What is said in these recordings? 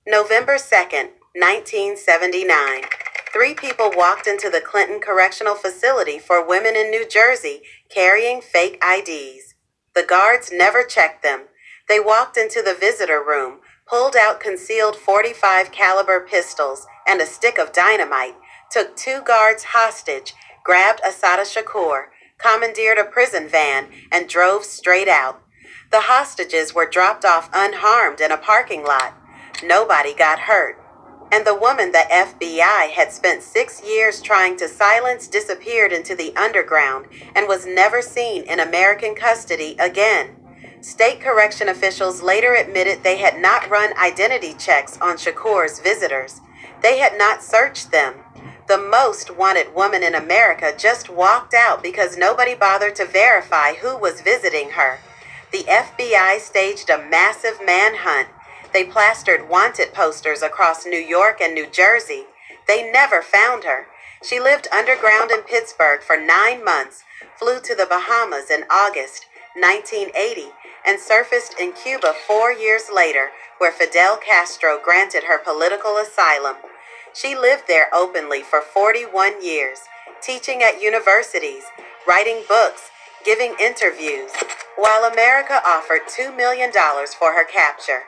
November 2nd, 1979. Three people walked into the Clinton Correctional Facility for women in New Jersey carrying fake IDs. The guards never checked them. They walked into the visitor room, pulled out concealed .45 caliber pistols and a stick of dynamite, took two guards hostage, grabbed Assata Shakur, commandeered a prison van, and drove straight out. The hostages were dropped off unharmed in a parking lot. Nobody got hurt. And the woman the FBI had spent 6 years trying to silence disappeared into the underground and was never seen in American custody again. State correction officials later admitted they had not run identity checks on Shakur's visitors. They had not searched them. The most wanted woman in America just walked out because nobody bothered to verify who was visiting her. The FBI staged a massive manhunt. They plastered wanted posters across New York and New Jersey. They never found her. She lived underground in Pittsburgh for 9 months, flew to the Bahamas in August 1980, and surfaced in Cuba 4 years later, where Fidel Castro granted her political asylum. She lived there openly for 41 years, teaching at universities, writing books, giving interviews, while America offered $2 million for her capture.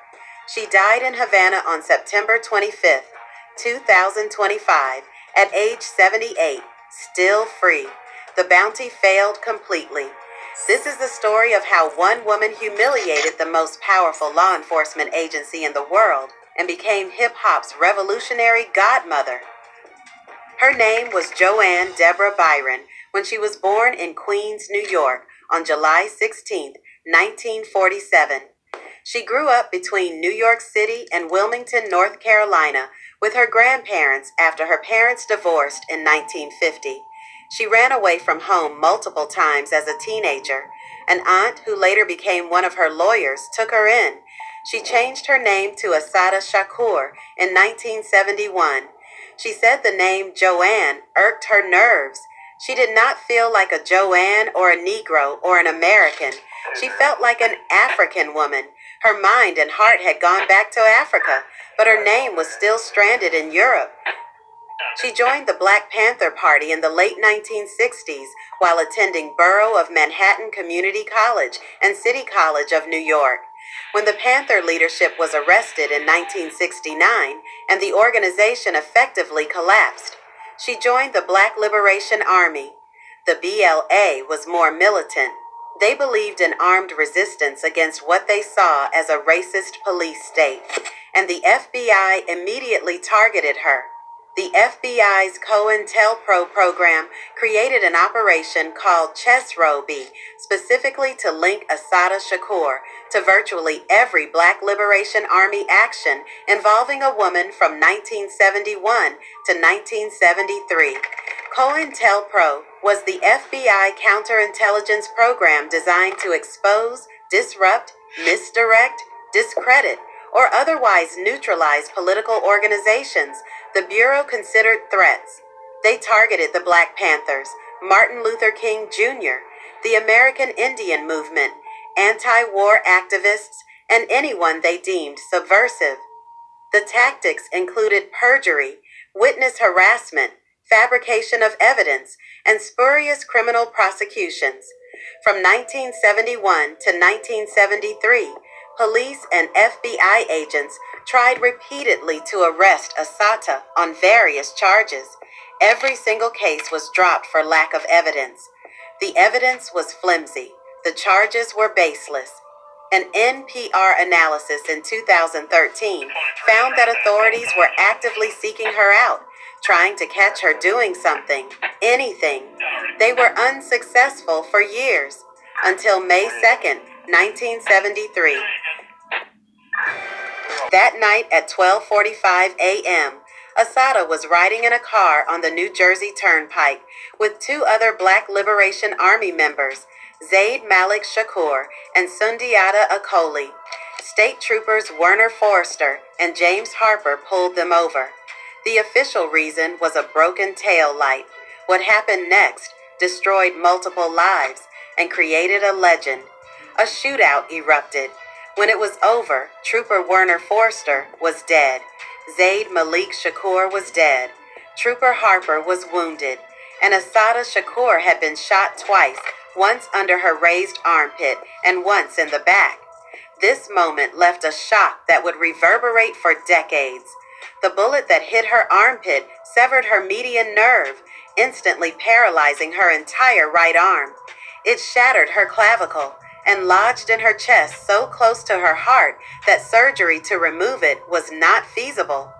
She died in Havana on September 25th, 2025, at age 78, still free. The bounty failed completely. This is the story of how one woman humiliated the most powerful law enforcement agency in the world and became hip-hop's revolutionary godmother. Her name was Joanne Deborah Byron when she was born in Queens, New York on July 16, 1947. She grew up between New York City and Wilmington, North Carolina, with her grandparents after her parents divorced in 1950. She ran away from home multiple times as a teenager. An aunt who later became one of her lawyers took her in. She changed her name to Assata Shakur in 1971. She said the name Joanne irked her nerves. She did not feel like a Joanne or a Negro or an American. She felt like an African woman. Her mind and heart had gone back to Africa, but her name was still stranded in Europe. She joined the Black Panther Party in the late 1960s while attending Borough of Manhattan Community College and City College of New York. When the Panther leadership was arrested in 1969 and the organization effectively collapsed, she joined the Black Liberation Army. The BLA was more militant. They believed in armed resistance against what they saw as a racist police state, and the FBI immediately targeted her. The FBI's COINTELPRO program created an operation called CHESROBI specifically to link Assata Shakur to virtually every Black Liberation Army action involving a woman from 1971 to 1973. COINTELPRO was the FBI counterintelligence program designed to expose, disrupt, misdirect, discredit, or otherwise neutralize political organizations the Bureau considered threats. They targeted the Black Panthers, Martin Luther King Jr., the American Indian Movement, anti-war activists, and anyone they deemed subversive. The tactics included perjury, witness harassment, fabrication of evidence, and spurious criminal prosecutions. From 1971 to 1973, police and FBI agents tried repeatedly to arrest Assata on various charges. Every single case was dropped for lack of evidence. The evidence was flimsy. The charges were baseless. An NPR analysis in 2013 found that authorities were actively seeking her out, trying to catch her doing something, anything. They were unsuccessful for years, until May 2nd, 1973. That night at 12:45 a.m., Assata was riding in a car on the New Jersey Turnpike with two other Black Liberation Army members, Zaid Malik Shakur and Sundiata Acoli. State troopers Werner Forrester and James Harper pulled them over. The official reason was a broken tail light. What happened next destroyed multiple lives and created a legend. A shootout erupted. When it was over, Trooper Werner Forster was dead. Zaid Malik Shakur was dead. Trooper Harper was wounded. And Assata Shakur had been shot twice, once under her raised armpit and once in the back. This moment left a shock that would reverberate for decades. The bullet that hit her armpit severed her median nerve, instantly paralyzing her entire right arm. It shattered her clavicle and lodged in her chest so close to her heart that surgery to remove it was not feasible.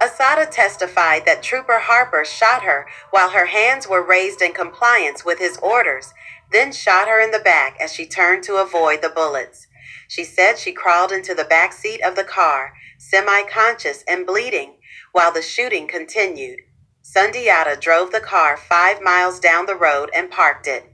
Assata testified that Trooper Harper shot her while her hands were raised in compliance with his orders, then shot her in the back as she turned to avoid the bullets. She said she crawled into the back seat of the car, semi-conscious and bleeding, while the shooting continued. Sundiata drove the car 5 miles down the road and parked it.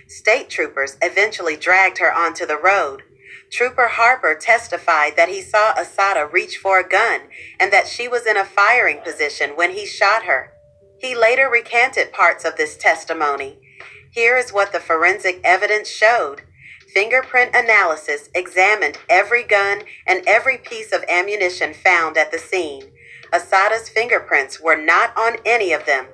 State troopers eventually dragged her onto the road. Trooper Harper testified that he saw Assata reach for a gun and that she was in a firing position when he shot her. He later recanted parts of this testimony. Here is what the forensic evidence showed. Fingerprint analysis examined every gun and every piece of ammunition found at the scene. Assata's fingerprints were not on any of them.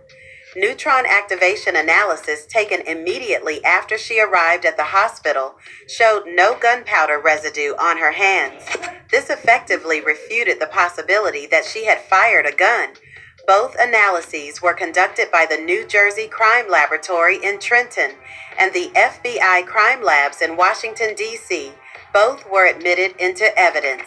Neutron activation analysis taken immediately after she arrived at the hospital showed no gunpowder residue on her hands. This effectively refuted the possibility that she had fired a gun. Both analyses were conducted by the New Jersey Crime Laboratory in Trenton and the FBI crime labs in Washington, D.C. Both were admitted into evidence.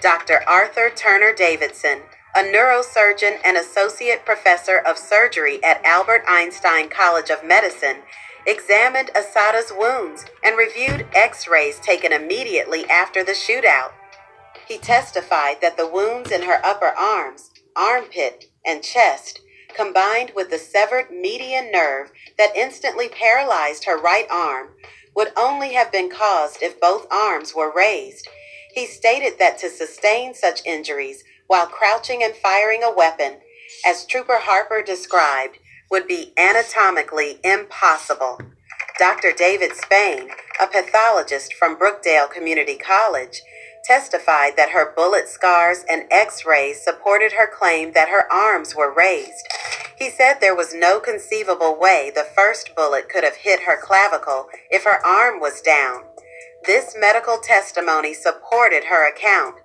Dr. Arthur Turner Davidson, a neurosurgeon and associate professor of surgery at Albert Einstein College of Medicine, examined Assata's wounds and reviewed X-rays taken immediately after the shootout. He testified that the wounds in her upper arms, armpit, and chest, combined with the severed median nerve that instantly paralyzed her right arm, would only have been caused if both arms were raised. He stated that to sustain such injuries while crouching and firing a weapon, as Trooper Harper described, would be anatomically impossible. Dr. David Spain, a pathologist from Brookdale Community College, testified that her bullet scars and X-rays supported her claim that her arms were raised. He said there was no conceivable way the first bullet could have hit her clavicle if her arm was down. This medical testimony supported her account.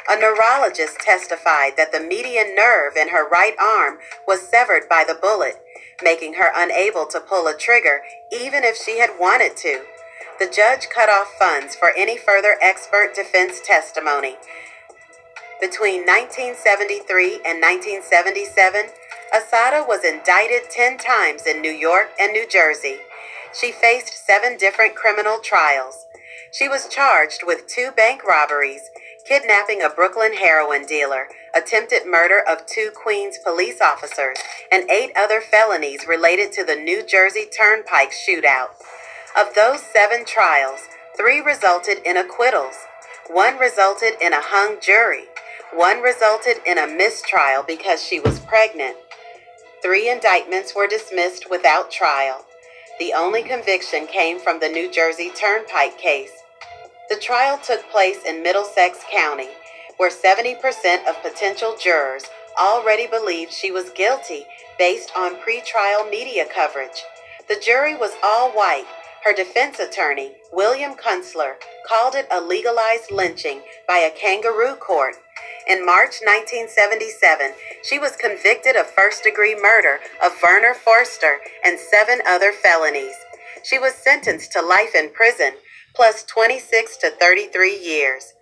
A neurologist testified that the median nerve in her right arm was severed by the bullet, making her unable to pull a trigger even if she had wanted to. The judge cut off funds for any further expert defense testimony. Between 1973 and 1977, Assata was indicted 10 times in New York and New Jersey. She faced 7 different criminal trials. She was charged with 2 bank robberies, kidnapping a Brooklyn heroin dealer, attempted murder of 2 Queens police officers, and 8 other felonies related to the New Jersey Turnpike shootout. Of those 7 trials, 3 resulted in acquittals. 1 resulted in a hung jury. 1 resulted in a mistrial because she was pregnant. 3 indictments were dismissed without trial. The only conviction came from the New Jersey Turnpike case. The trial took place in Middlesex County, where 70% of potential jurors already believed she was guilty based on pre-trial media coverage. The jury was all white. Her defense attorney, William Kunstler, called it a legalized lynching by a kangaroo court. In March 1977, she was convicted of first-degree murder of Werner Forster and 7 other felonies. She was sentenced to life in prison, plus 26 to 33 years.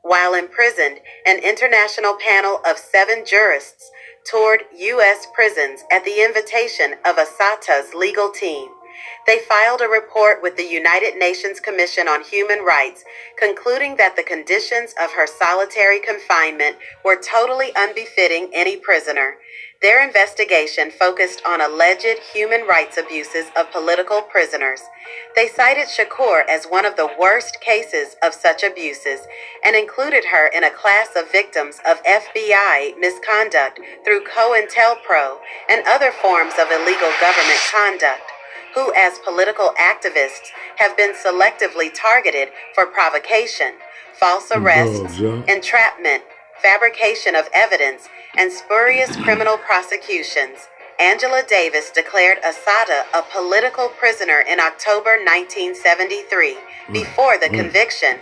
While imprisoned, an international panel of 7 jurists toured U.S. prisons at the invitation of Assata's legal team. They filed a report with the United Nations Commission on Human Rights, concluding that the conditions of her solitary confinement were totally unbefitting any prisoner. Their investigation focused on alleged human rights abuses of political prisoners. They cited Shakur as one of the worst cases of such abuses and included her in a class of victims of FBI misconduct through COINTELPRO and other forms of illegal government conduct, who as political activists have been selectively targeted for provocation, false arrests, entrapment, fabrication of evidence, and spurious criminal prosecutions. Angela Davis declared Assata a political prisoner in October 1973 before the conviction.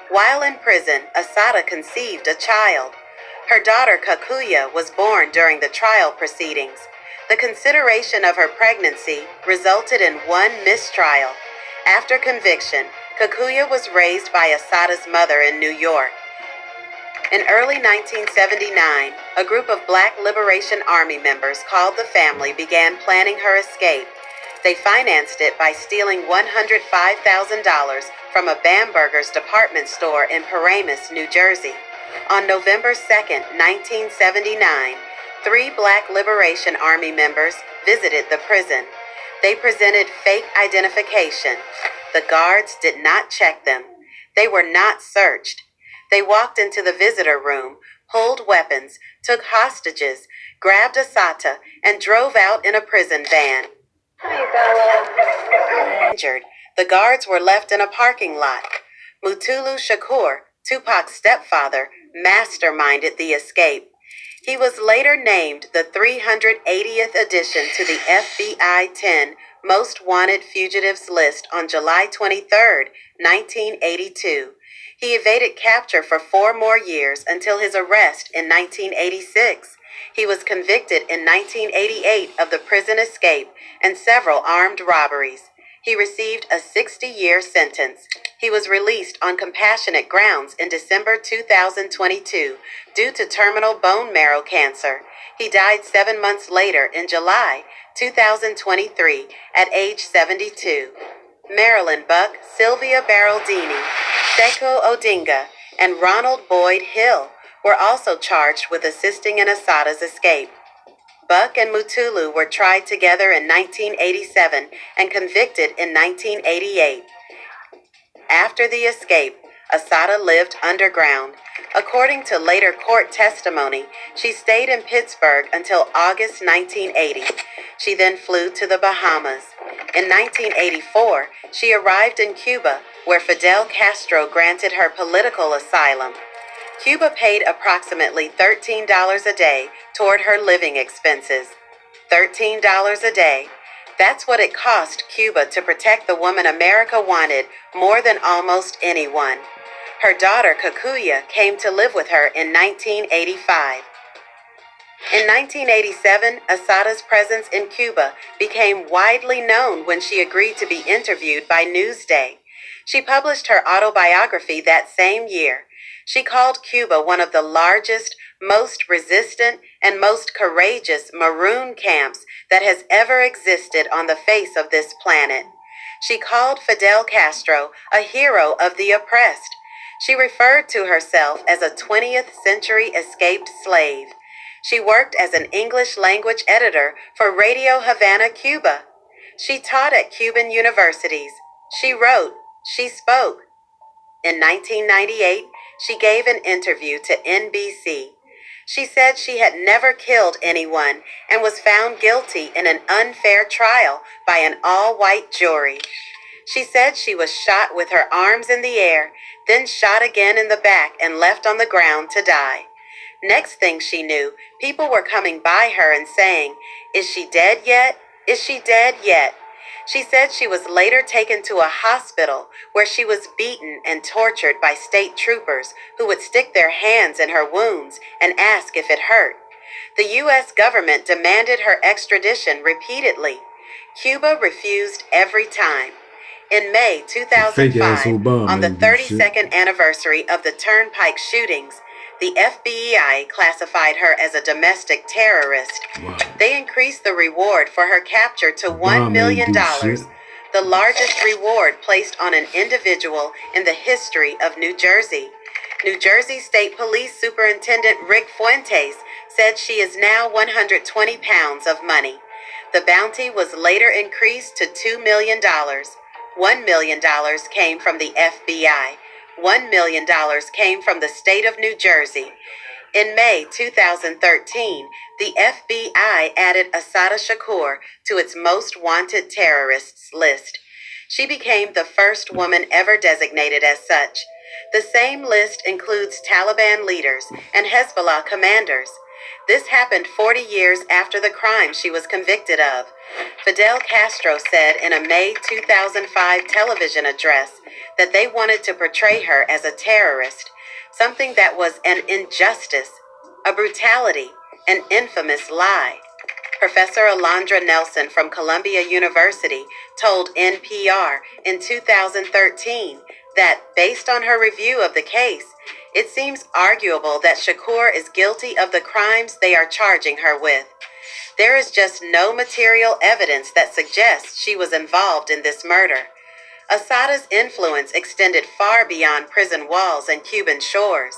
While in prison, Assata conceived a child. Her daughter Kakuya was born during the trial proceedings. The consideration of her pregnancy resulted in one mistrial. After conviction, Kakuya was raised by Assata's mother in New York. In early 1979, a group of Black Liberation Army members called the family began planning her escape. They financed it by stealing $105,000 from a Bamberger's department store in Paramus, New Jersey. On November 2, 1979, 3 Black Liberation Army members visited the prison. They presented fake identification. The guards did not check them. They were not searched. They walked into the visitor room, pulled weapons, took hostages, grabbed Assata, and drove out in a prison van. Injured, the guards were left in a parking lot. Mistyblue Shakur, Tupac's stepfather, masterminded the escape. He was later named the 380th addition to the FBI 10 Most Wanted Fugitives list on July 23, 1982. He evaded capture for 4 more years until his arrest in 1986. He was convicted in 1988 of the prison escape and several armed robberies. He received a 60-year sentence. He was released on compassionate grounds in December 2022 due to terminal bone marrow cancer. He died 7 months later in July 2023 at age 72. Marilyn Buck, Sylvia Baraldini, Sekou Odinga, and Ronald Boyd Hill were also charged with assisting in Assata's escape. Buck and Mistyblue were tried together in 1987 and convicted in 1988. After the escape, Assata lived underground. According to later court testimony, she stayed in Pittsburgh until August 1980. She then flew to the Bahamas. In 1984, she arrived in Cuba, where Fidel Castro granted her political asylum. Cuba paid approximately $13 a day toward her living expenses. $13 a day. That's what it cost Cuba to protect the woman America wanted more than almost anyone. Her daughter Kakuya came to live with her in 1985. In 1987, Assata's presence in Cuba became widely known when she agreed to be interviewed by Newsday. She published her autobiography that same year. She called Cuba one of the largest, most resistant, and most courageous maroon camps that has ever existed on the face of this planet. She called Fidel Castro a hero of the oppressed. She referred to herself as a 20th century escaped slave. She worked as an English language editor for Radio Havana, Cuba. She taught at Cuban universities. She wrote. She spoke. In 1998, she gave an interview to NBC. She said she had never killed anyone and was found guilty in an unfair trial by an all-white jury. She said she was shot with her arms in the air, then shot again in the back and left on the ground to die. Next thing she knew, people were coming by her and saying, "Is she dead yet? Is she dead yet?" She said she was later taken to a hospital where she was beaten and tortured by state troopers who would stick their hands in her wounds and ask if it hurt. The U.S. government demanded her extradition repeatedly. Cuba refused every time. In May 2005, on the 32nd anniversary of the Turnpike shootings, the FBI classified her as a domestic terrorist. Wow. They increased the reward for her capture to $1 million, the largest reward placed on an individual in the history of New Jersey. New Jersey State Police Superintendent Rick Fuentes said she is now 120 pounds of money. The bounty was later increased to $2 million. $1 million came from the FBI. $1 million came from the state of New Jersey. In May 2013, the FBI added Assata Shakur to its most wanted terrorists list. She became the first woman ever designated as such. The same list includes Taliban leaders and Hezbollah commanders. This happened 40 years after the crime she was convicted of. Fidel Castro said in a May 2005 television address that they wanted to portray her as a terrorist, something that was an injustice, a brutality, an infamous lie. Professor Alondra Nelson from Columbia University told NPR in 2013 that, based on her review of the case, it seems arguable that Shakur is guilty of the crimes they are charging her with. There is just no material evidence that suggests she was involved in this murder. Assata's influence extended far beyond prison walls and Cuban shores.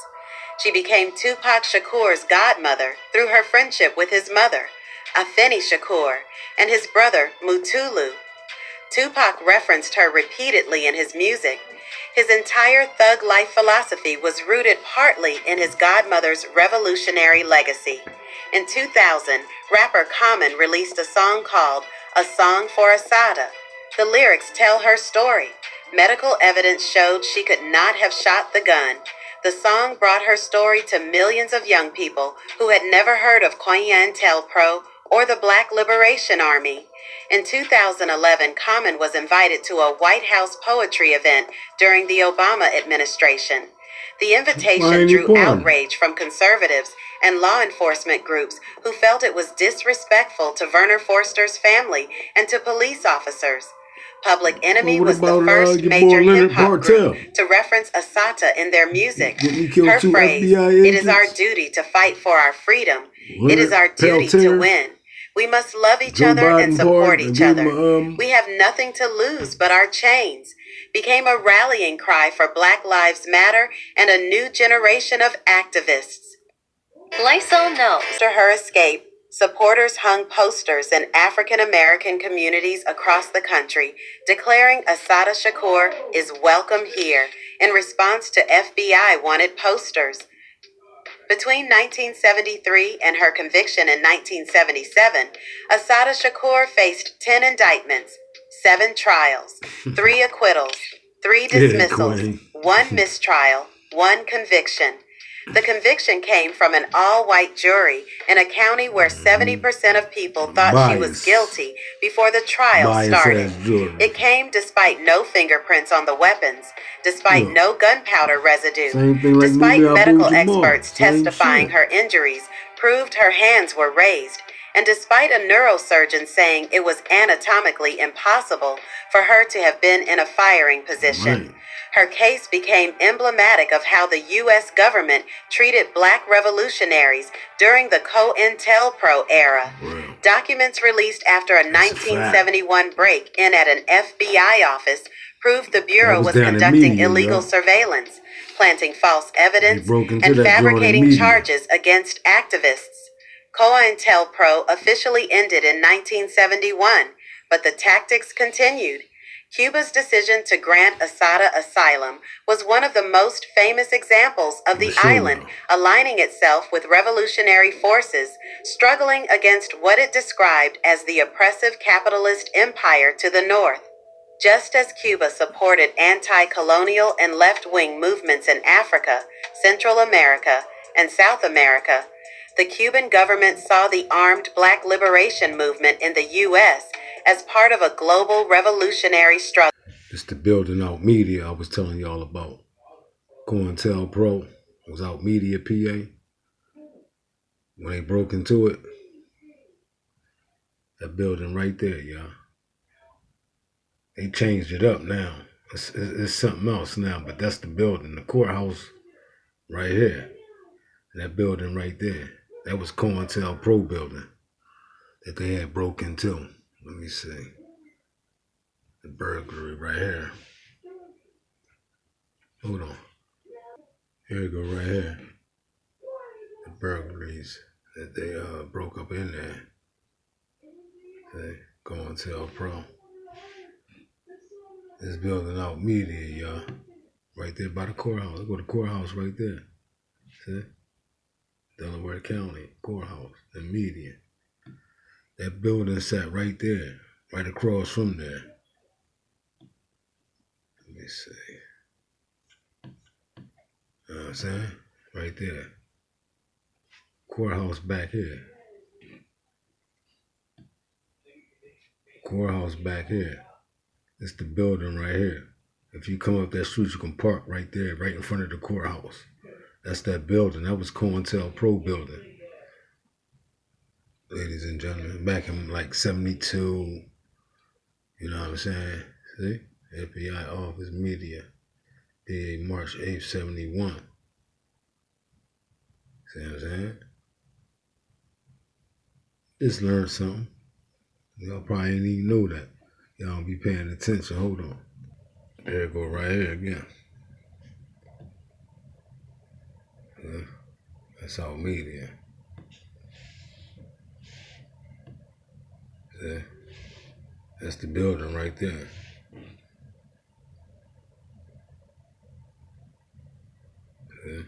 She became Tupac Shakur's godmother through her friendship with his mother, Afeni Shakur, and his brother, Mutulu. Tupac referenced her repeatedly in his music. His entire thug life philosophy was rooted partly in his godmother's revolutionary legacy. In 2000, rapper Common released a song called A Song for Assata. The lyrics tell her story. Medical evidence showed she could not have shot the gun. The song brought her story to millions of young people who had never heard of COINTELPRO or the Black Liberation Army. In 2011, Common was invited to a White House poetry event during the Obama administration. The invitation drew outrage from conservatives and law enforcement groups who felt it was disrespectful to Verner Forster's family and to police officers. Public Enemy was the first major hip-hop group to reference Assata in their music. Her phrase, "It is our duty to fight for our freedom. It is our duty to win. We must love each other and support each other. We have nothing to lose but our chains," became a rallying cry for Black Lives Matter and a new generation of activists. Lysol knows. After her escape, supporters hung posters in African American communities across the country declaring Assata Shakur is welcome here in response to FBI wanted posters. Between 1973 and her conviction in 1977, Assata Shakur faced 10 indictments, 7 trials, 3 acquittals, 3 dismissals, 1 mistrial, 1 conviction. The conviction came from an all-white jury in a county where 70% of people thought she was guilty before the trial started. It came despite no fingerprints on the weapons, despite no gunpowder residue, despite medical experts testifying her injuries proved her hands were raised, and despite a neurosurgeon saying it was anatomically impossible for her to have been in a firing position. Her case became emblematic of how the U.S. government treated Black revolutionaries during the COINTELPRO era. Documents released after a 1971 break-in at an FBI office proved the Bureau was conducting illegal surveillance, planting false evidence, and fabricating charges against activists. COINTELPRO officially ended in 1971, but the tactics continued. Cuba's decision to grant Assata asylum was one of the most famous examples of the island aligning itself with revolutionary forces, struggling against what it described as the oppressive capitalist empire to the north. Just as Cuba supported anti-colonial and left-wing movements in Africa, Central America, and South America, the Cuban government saw the armed Black liberation movement in the U.S. as part of a global revolutionary struggle. It's the building out media I was telling y'all about. COINTELPRO was out media, PA. When they broke into it, that building right there, y'all. They changed it up now. It's something else now, but that's the building. The courthouse right here. That building right there. That was COINTELPRO building that they had broke into. Let me see. The burglary right here. Hold on. Here we go right here. The burglaries that they broke up in there. Okay. COINTELPRO. This building out media, y'all. Right there by the courthouse. Let's go to the courthouse right there. See? Delaware County courthouse, the media. That building sat right there, right across from there. Let me see. I'm saying? Right there. Courthouse back here. Courthouse back here. It's the building right here. If you come up that street, you can park right there, right in front of the courthouse. That's that building. That was COINTELPRO building. Ladies and gentlemen, back in like 72, you know what I'm saying? See? FBI Office Media, day March 8th, 71. See what I'm saying? Just learned something. Y'all probably didn't even know that. Y'all don't be paying attention. Hold on. There it go right here again. Yeah, that's our media. See? That's the building right there. See?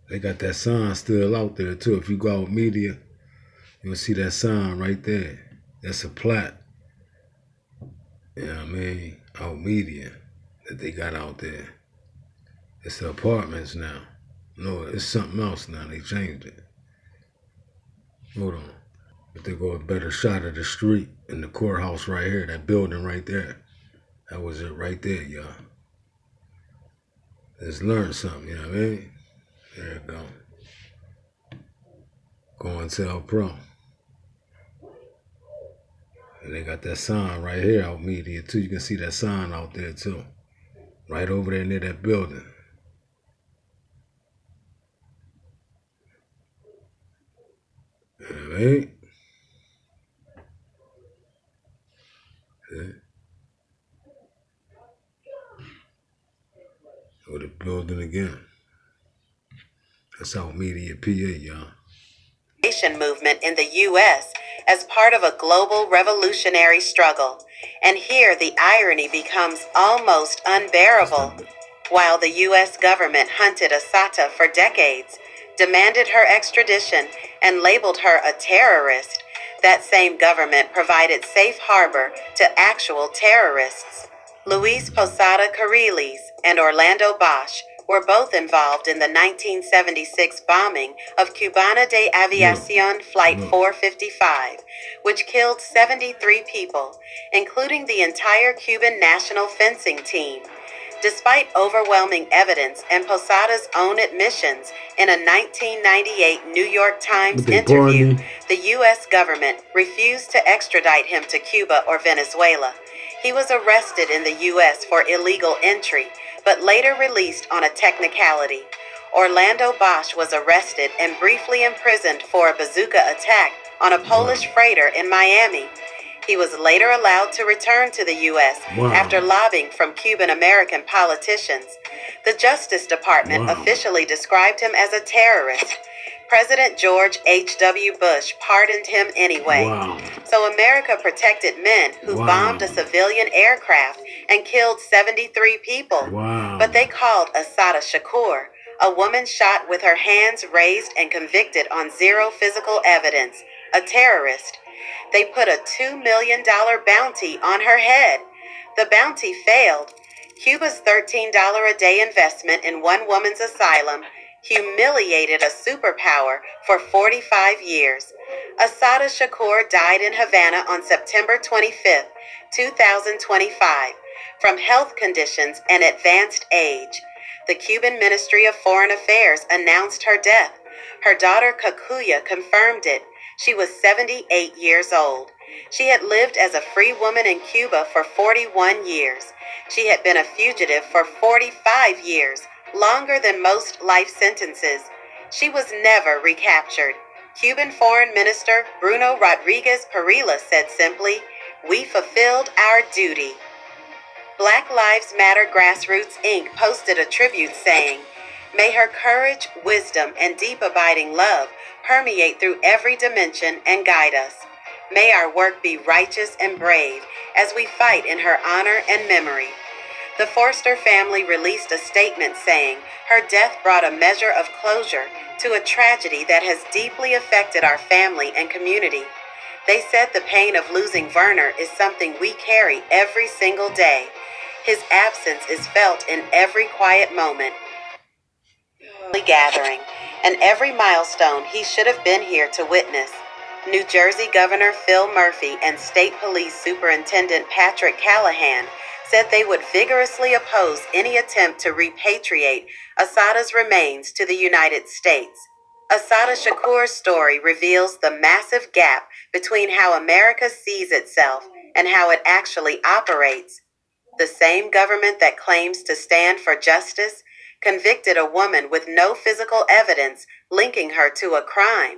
They got that sign still out there too. If you go out media, you'll see that sign right there. That's a plaque. You know what I mean? Out media that they got out there. It's the apartments now. No, it's something else now. They changed it. Hold on. But they go a better shot of the street and the courthouse right here, that building right there. That was it right there, y'all. Just learn something, you know what I mean? There you go. COINTELPRO. And they got that sign right here out media too. You can see that sign out there too. Right over there near that building. You know what I mean? See? Or the building again. That's out media PA, y'all. Movement in the U.S. as part of a global revolutionary struggle. And here the irony becomes almost unbearable. While the U.S. government hunted Assata for decades, demanded her extradition, and labeled her a terrorist, that same government provided safe harbor to actual terrorists. Luis Posada Carriles and Orlando Bosch were both involved in the 1976 bombing of Cubana de Aviación Flight 455, which killed 73 people, including the entire Cuban national fencing team. Despite overwhelming evidence and Posada's own admissions in a 1998 New York Times interview, the U.S. government refused to extradite him to Cuba or Venezuela. He was arrested in the U.S. for illegal entry, but later released on a technicality. Orlando Bosch was arrested and briefly imprisoned for a bazooka attack on a Polish freighter in Miami. He was later allowed to return to the U.S. after lobbying from Cuban-American politicians. The Justice Department officially described him as a terrorist. President George H.W. Bush pardoned him anyway. So America protected men who bombed a civilian aircraft and killed 73 people. But they called Assata Shakur, a woman shot with her hands raised and convicted on zero physical evidence, a terrorist. They put a $2 million bounty on her head. The bounty failed. Cuba's $13 a day investment in one woman's asylum humiliated a superpower for 45 years. Assata Shakur died in Havana on September 25, 2025, from health conditions and advanced age. The Cuban Ministry of Foreign Affairs announced her death. Her daughter Kakuya confirmed it. She was 78 years old. She had lived as a free woman in Cuba for 41 years. She had been a fugitive for 45 years, longer than most life sentences. She was never recaptured. Cuban Foreign Minister Bruno Rodriguez Parilla said simply, "We fulfilled our duty." Black Lives Matter Grassroots Inc. posted a tribute saying, "May her courage, wisdom, and deep abiding love permeate through every dimension and guide us. May our work be righteous and brave as we fight in her honor and memory." The Forster family released a statement saying her death brought a measure of closure to a tragedy that has deeply affected our family and community. They said the pain of losing Werner is something we carry every single day. His absence is felt in every quiet moment. gathering, and every milestone he should have been here to witness. New Jersey Governor Phil Murphy and State Police Superintendent Patrick Callahan said they would vigorously oppose any attempt to repatriate Assata's remains to the United States. Assata Shakur's story reveals the massive gap between how America sees itself and how it actually operates. The same government that claims to stand for justice convicted a woman with no physical evidence linking her to a crime.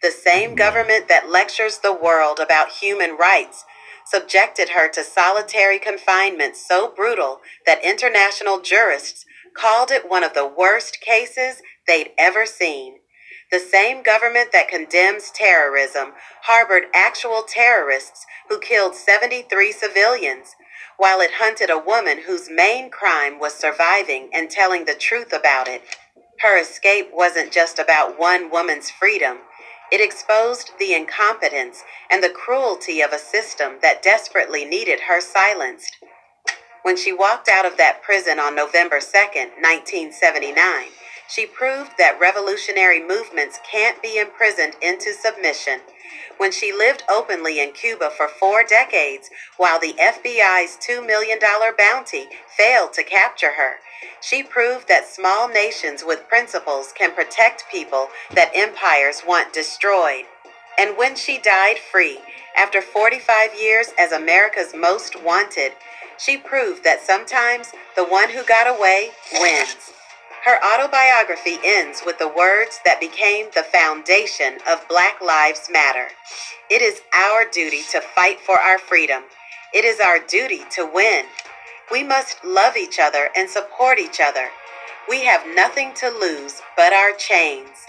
The same government that lectures the world about human rights subjected her to solitary confinement so brutal that international jurists called it one of the worst cases they'd ever seen. The same government that condemns terrorism harbored actual terrorists who killed 73 civilians, while it hunted a woman whose main crime was surviving and telling the truth about it. Her escape wasn't just about one woman's freedom. It exposed the incompetence and the cruelty of a system that desperately needed her silenced. When she walked out of that prison on November 2nd, 1979, she proved that revolutionary movements can't be imprisoned into submission. When she lived openly in Cuba for 4 decades while the FBI's $2 million bounty failed to capture her, she proved that small nations with principles can protect people that empires want destroyed. And when she died free, after 45 years as America's most wanted, she proved that sometimes the one who got away wins. Her autobiography ends with the words that became the foundation of Black Lives Matter. It is our duty to fight for our freedom. It is our duty to win. We must love each other and support each other. We have nothing to lose but our chains.